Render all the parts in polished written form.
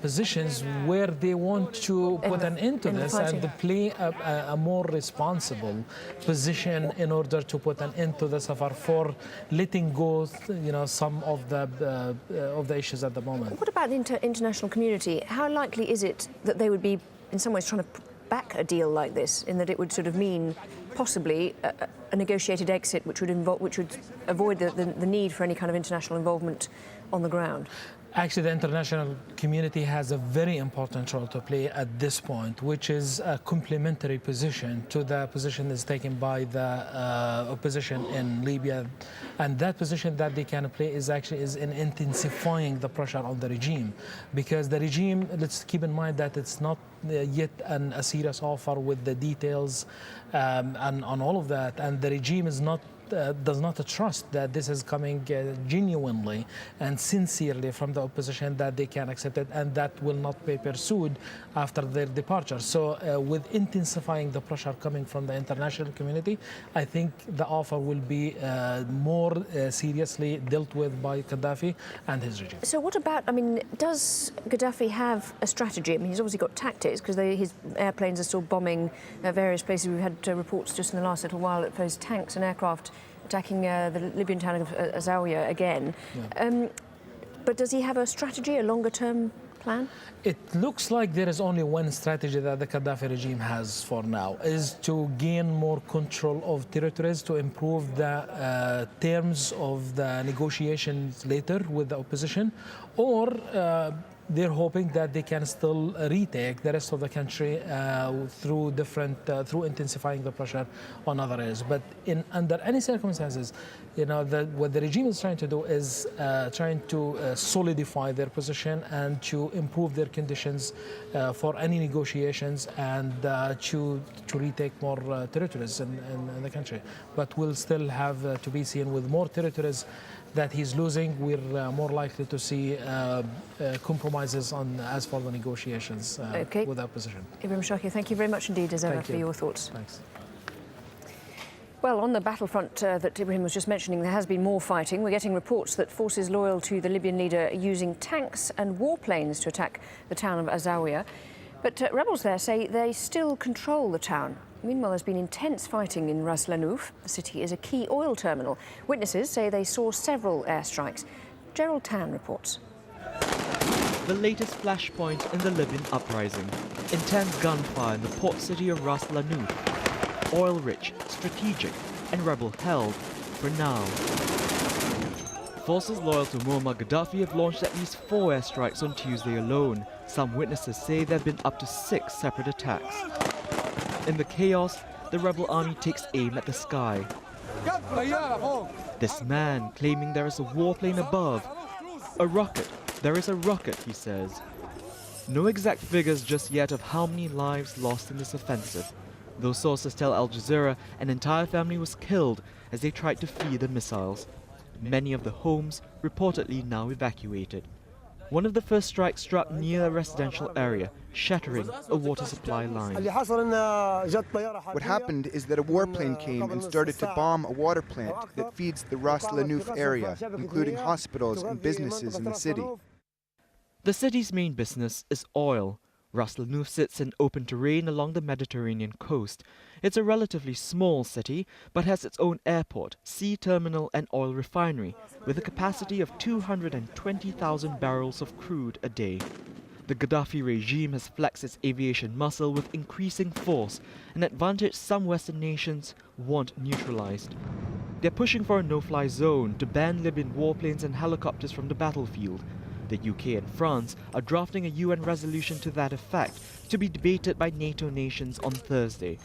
positions where they want to put an end to this and play a more responsible position in order to put an end to the safar for letting go, some of the issues at the moment. What about the international community? How likely is it that they would be, in some ways, trying to back a deal like this, in that it would sort of mean possibly a negotiated exit, which would avoid the need for any kind of international involvement on the ground? Actually, the international community has a very important role to play at this point, which is a complementary position to the position that's taken by the opposition in Libya. And that position that they can play is in intensifying the pressure on the regime. Because the regime, let's keep in mind that it's not yet a serious offer with the details and on all of that. And the regime is does not trust that this is coming genuinely and sincerely from the opposition, that they can accept it and that will not be pursued after their departure. So with intensifying the pressure coming from the international community, I think the offer will be more seriously dealt with by Gaddafi and his regime. So what about, does Gaddafi have a strategy? He's obviously got tactics, because his airplanes are still bombing various places. We've had reports just in the last little while that those tanks and aircraft attacking the Libyan town of AlJazeera again. Yeah. But does he have a strategy, a longer-term plan? It looks like there is only one strategy that the Gaddafi regime has for now, is to gain more control of territories, to improve the terms of the negotiations later with the opposition, or they're hoping that they can still retake the rest of the country through intensifying the pressure on other areas. But under any circumstances, what the regime is trying to do is trying to solidify their position and to improve their conditions for any negotiations and to retake more territories in the country. But we'll still have to be seen. With more territories that he's losing, we're more likely to see compromises as for the negotiations with the opposition. Ibrahim Shaki, thank you very much indeed, as ever, for your thoughts. Thanks. Well, on the battlefront that Ibrahim was just mentioning, there has been more fighting. We're getting reports that forces loyal to the Libyan leader are using tanks and warplanes to attack the town of AlJazeera. But rebels there say they still control the town. Meanwhile, there's been intense fighting in Ras Lanouf. The city is a key oil terminal. Witnesses say they saw several airstrikes. Gerald Tan reports. The latest flashpoint in the Libyan uprising. Intense gunfire in the port city of Ras Lanouf. Oil-rich, strategic, and rebel-held for now. Forces loyal to Muammar Gaddafi have launched at least 4 airstrikes on Tuesday alone. Some witnesses say there have been up to 6 separate attacks. In the chaos, the rebel army takes aim at the sky. This man claiming there is a warplane above. A rocket. There is a rocket, he says. No exact figures just yet of how many lives lost in this offensive. Those sources tell AlJazeera an entire family was killed as they tried to flee the missiles. Many of the homes reportedly now evacuated. One of the first strikes struck near a residential area, shattering a water supply line. What happened is that a warplane came and started to bomb a water plant that feeds the Ras Lanouf area, including hospitals and businesses in the city. The city's main business is oil. Ras Lanouf sits in open terrain along the Mediterranean coast. It's a relatively small city, but has its own airport, sea terminal and oil refinery, with a capacity of 220,000 barrels of crude a day. The Gaddafi regime has flexed its aviation muscle with increasing force, an advantage some Western nations want neutralized. They're pushing for a no-fly zone to ban Libyan warplanes and helicopters from the battlefield. The UK and France are drafting a UN resolution to that effect, to be debated by NATO nations on Thursday.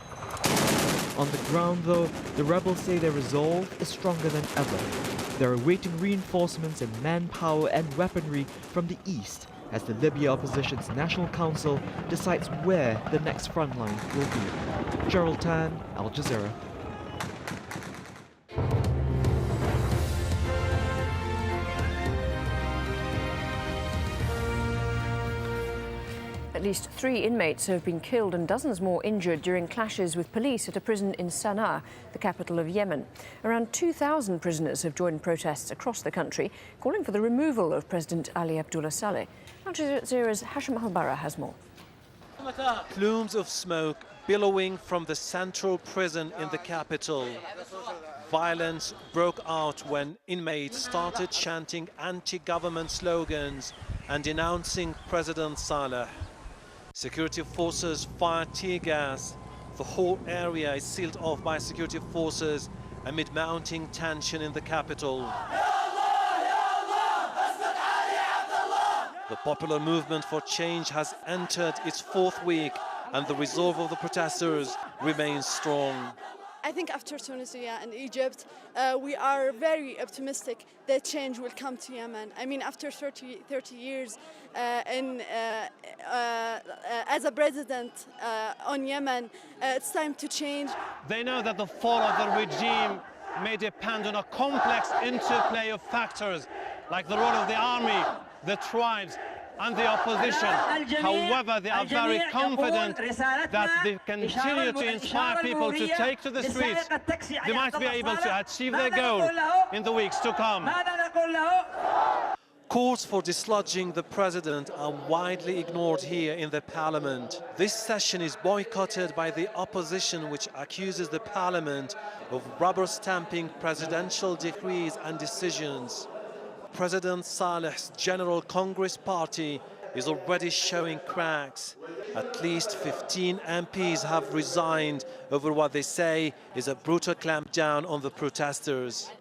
On the ground, though, the rebels say their resolve is stronger than ever. They're awaiting reinforcements in manpower and weaponry from the east, as the Libya opposition's National Council decides where the next front line will be. Gerald Tan, AlJazeera. At least 3 inmates have been killed and dozens more injured during clashes with police at a prison in Sana'a, the capital of Yemen. Around 2,000 prisoners have joined protests across the country, calling for the removal of President Ali Abdullah Saleh. AlJazeera's Hashim Al-Bara has more. Plumes of smoke billowing from the central prison in the capital. Violence broke out when inmates started chanting anti-government slogans and denouncing President Saleh. Security forces fired tear gas. The whole area is sealed off by security forces amid mounting tension in the capital. The popular movement for change has entered its fourth week, and the resolve of the protesters remains strong. I think after Tunisia and Egypt, we are very optimistic that change will come to Yemen. I mean, after 30 years as a president on Yemen, it's time to change. They know that the fall of the regime may depend on a complex interplay of factors, like the role of the army, the tribes, and the opposition. However, they are very confident that they continue to inspire people to take to the streets. They might be able to achieve their goal in the weeks to come. Calls for dislodging the president are widely ignored here in the parliament. This session is boycotted by the opposition, which accuses the parliament of rubber-stamping presidential decrees and decisions. President Saleh's General Congress Party is already showing cracks. At least 15 MPs have resigned over what they say is a brutal clampdown on the protesters.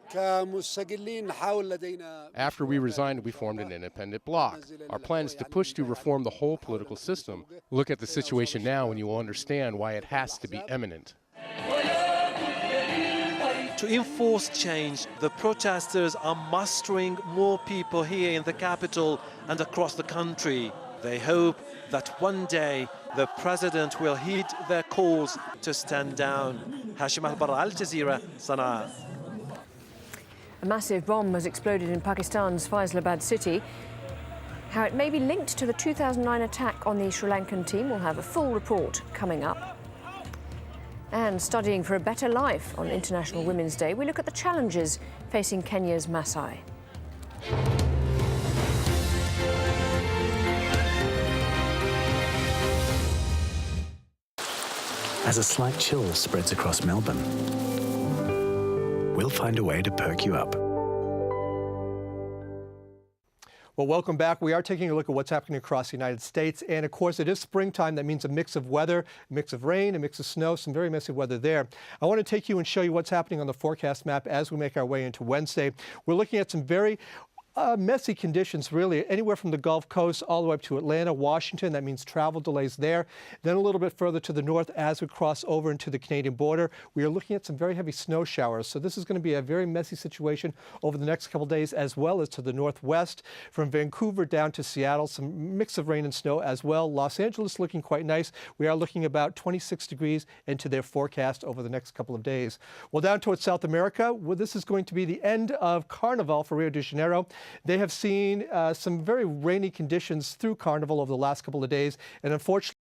After we resigned, we formed an independent bloc. Our plan is to push to reform the whole political system. Look at the situation now and you will understand why it has to be imminent. To enforce change, the protesters are mustering more people here in the capital and across the country. They hope that one day the president will heed their calls to stand down. Hashim Al-Bara, AlJazeera, Sana'a. A massive bomb has exploded in Pakistan's Faisalabad city. How it may be linked to the 2009 attack on the Sri Lankan team, we'll have a full report coming up. And studying for a better life on International Women's Day, we look at the challenges facing Kenya's Maasai. As a slight chill spreads across Melbourne, we'll find a way to perk you up. Well, welcome back. We are taking a look at what's happening across the United States. And of course, it is springtime. That means a mix of weather, a mix of rain, a mix of snow, some very messy weather there. I want to take you and show you what's happening on the forecast map as we make our way into Wednesday. We're looking at some very messy conditions, really, anywhere from the Gulf Coast all the way up to Atlanta, Washington. That means travel delays there. Then a little bit further to the north as we cross over into the Canadian border. We are looking at some very heavy snow showers. So this is going to be a very messy situation over the next couple of days, as well as to the northwest. From Vancouver down to Seattle, some mix of rain and snow as well. Los Angeles looking quite nice. We are looking about 26 degrees into their forecast over the next couple of days. Well, down towards South America, well, this is going to be the end of Carnival for Rio de Janeiro. They have seen some very rainy conditions through Carnival over the last couple of days, and unfortunately,